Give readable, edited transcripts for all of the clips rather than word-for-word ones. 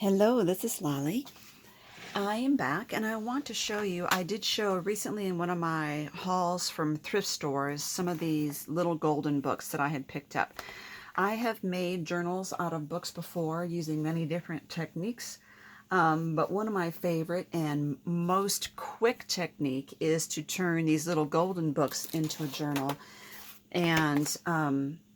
Hello, this is Lolly. I am back and I want to show you, I did show recently in one of my hauls from thrift stores some of these little golden books that I had picked up. I have made journals out of books before using many different techniques, but one of my favorite and most quick technique is to turn these little golden books into a journal. And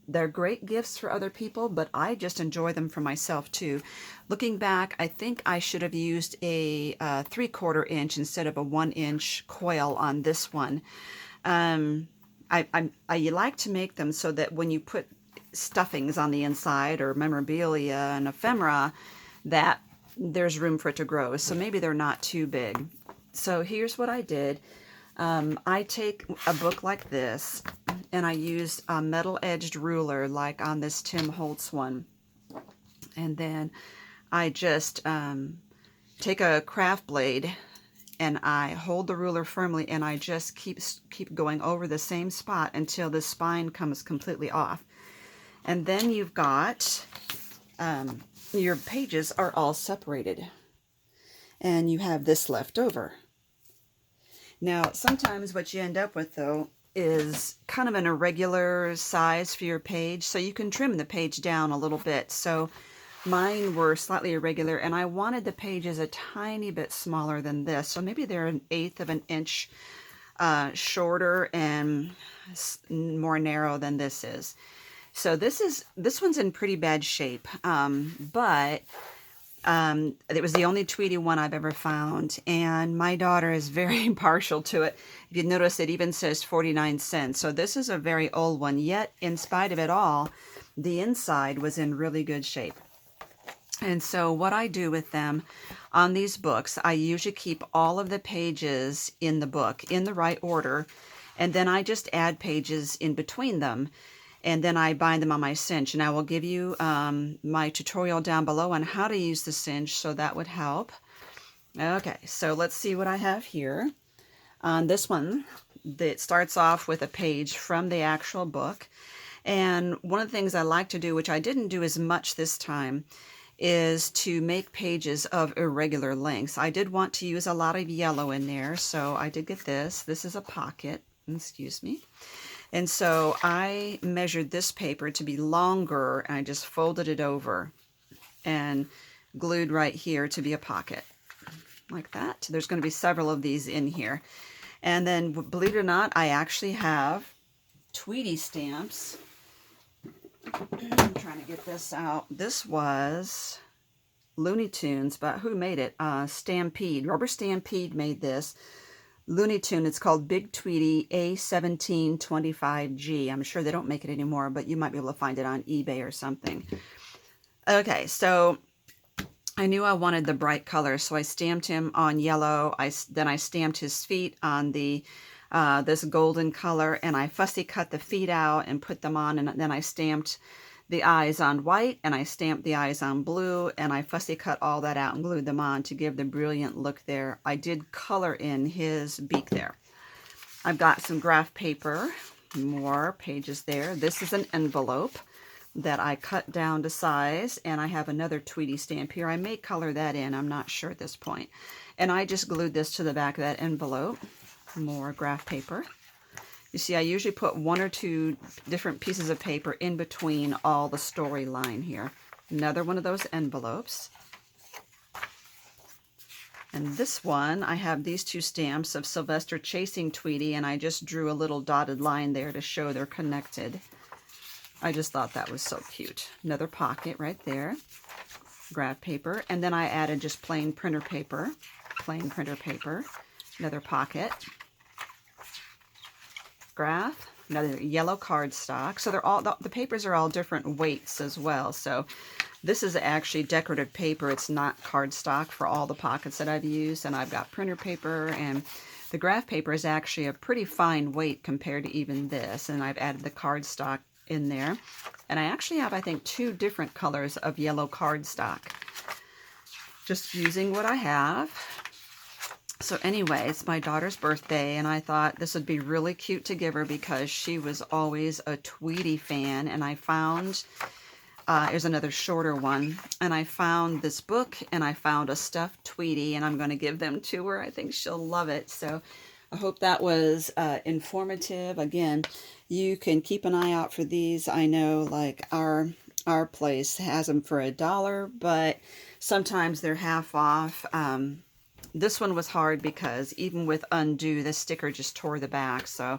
they're great gifts for other people, but I just enjoy them for myself too. Looking back, I think I should have used a 3/4 inch instead of a 1-inch coil on this one. I like to make them so that when you put stuffings on the inside or memorabilia and ephemera, that there's room for it to grow. So maybe they're not too big. So here's what I did. I take a book like this and I used a metal-edged ruler like on this Tim Holtz one. And then I just take a craft blade and I hold the ruler firmly and I just keep going over the same spot until the spine comes completely off. And then you've got, your pages are all separated and you have this left over. Now, sometimes what you end up with, though, is kind of an irregular size for your page, so you can trim the page down a little bit. So mine were slightly irregular, and I wanted the pages a tiny bit smaller than this, so maybe they're 1/8 of an inch shorter and more narrow than this is. So this one's in pretty bad shape, but it was the only Tweety one I've ever found, and my daughter is very partial to it. If you notice, it even says 49 cents. So this is a very old one, yet in spite of it all, the inside was in really good shape. And so what I do with them on these books, I usually keep all of the pages in the book in the right order, and then I just add pages in between them. And then I bind them on my cinch. And I will give you my tutorial down below on how to use the cinch, so that would help. Okay, so let's see what I have here. On this one, it starts off with a page from the actual book. And one of the things I like to do, which I didn't do as much this time, is to make pages of irregular lengths. I did want to use a lot of yellow in there, so I did get this. This is a pocket, excuse me. And so I measured this paper to be longer, and I just folded it over and glued right here to be a pocket, like that. There's going to be several of these in here. And then, believe it or not, I actually have Tweety stamps. I'm trying to get this out. This was Looney Tunes, but who made it? Stampede. Rubber Stampede made this. Looney Tune, it's called Big Tweety A1725G. I'm sure they don't make it anymore, but you might be able to find it on eBay or something. Okay, so I knew I wanted the bright color, so I stamped him on yellow. Then I stamped his feet on the this golden color, and I fussy cut the feet out and put them on, and then I stamped the eyes on white, and I stamped the eyes on blue, and I fussy cut all that out and glued them on to give the brilliant look there. I did color in his beak there. I've got some graph paper, more pages there. This is an envelope that I cut down to size, and I have another Tweety stamp here. I may color that in, I'm not sure at this point. And I just glued this to the back of that envelope. More graph paper. You see, I usually put 1 or 2 different pieces of paper in between all the storyline here. Another one of those envelopes. And this one, I have these 2 stamps of Sylvester chasing Tweety, and I just drew a little dotted line there to show they're connected. I just thought that was so cute. Another pocket right there. Graph paper. And then I added just plain printer paper. Plain printer paper. Another pocket. Graph, another yellow cardstock. So they're all, the papers are all different weights as well. So this is actually decorative paper. It's not cardstock for all the pockets that I've used. And I've got printer paper, and the graph paper is actually a pretty fine weight compared to even this. And I've added the cardstock in there. And I actually have, I think, 2 different colors of yellow cardstock. Just using what I have. So anyway, it's my daughter's birthday, and I thought this would be really cute to give her because she was always a Tweety fan, and I found Here's another shorter one. And I found this book, and I found a stuffed Tweety, and I'm going to give them to her. I think she'll love it. So I hope that was informative. Again, you can keep an eye out for these. I know, like, our place has them for $1, but sometimes they're half off. This one was hard because even with undo, the sticker just tore the back. So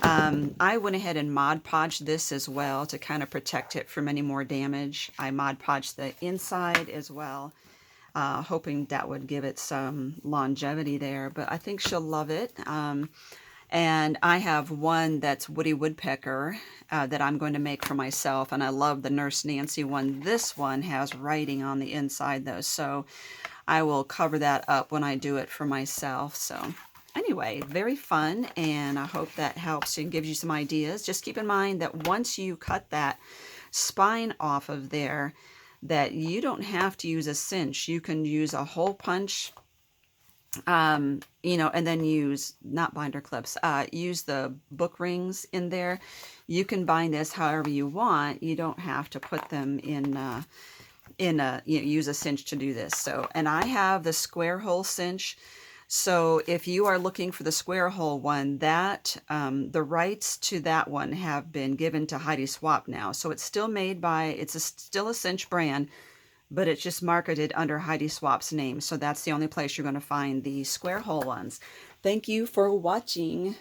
I went ahead and Mod Podged this as well to kind of protect it from any more damage. I Mod Podged the inside as well, hoping that would give it some longevity there. But I think she'll love it. And I have one that's Woody Woodpecker that I'm going to make for myself. And I love the Nurse Nancy one. This one has writing on the inside though, so I will cover that up when I do it for myself. So anyway, very fun, and I hope that helps and gives you some ideas. Just keep in mind that once you cut that spine off of there, that you don't have to use a cinch. You can use a hole punch, you know, and then use, not binder clips, use the book rings in there. You can bind this however you want. You don't have to put them in you know, use a cinch to do this. So, and I have the square hole cinch. So if you are looking for the square hole one, that the rights to that one have been given to Heidi Swapp now. So it's still made by, it's still a cinch brand, but it's just marketed under Heidi Swapp's name. So that's the only place you're going to find the square hole ones. Thank you for watching.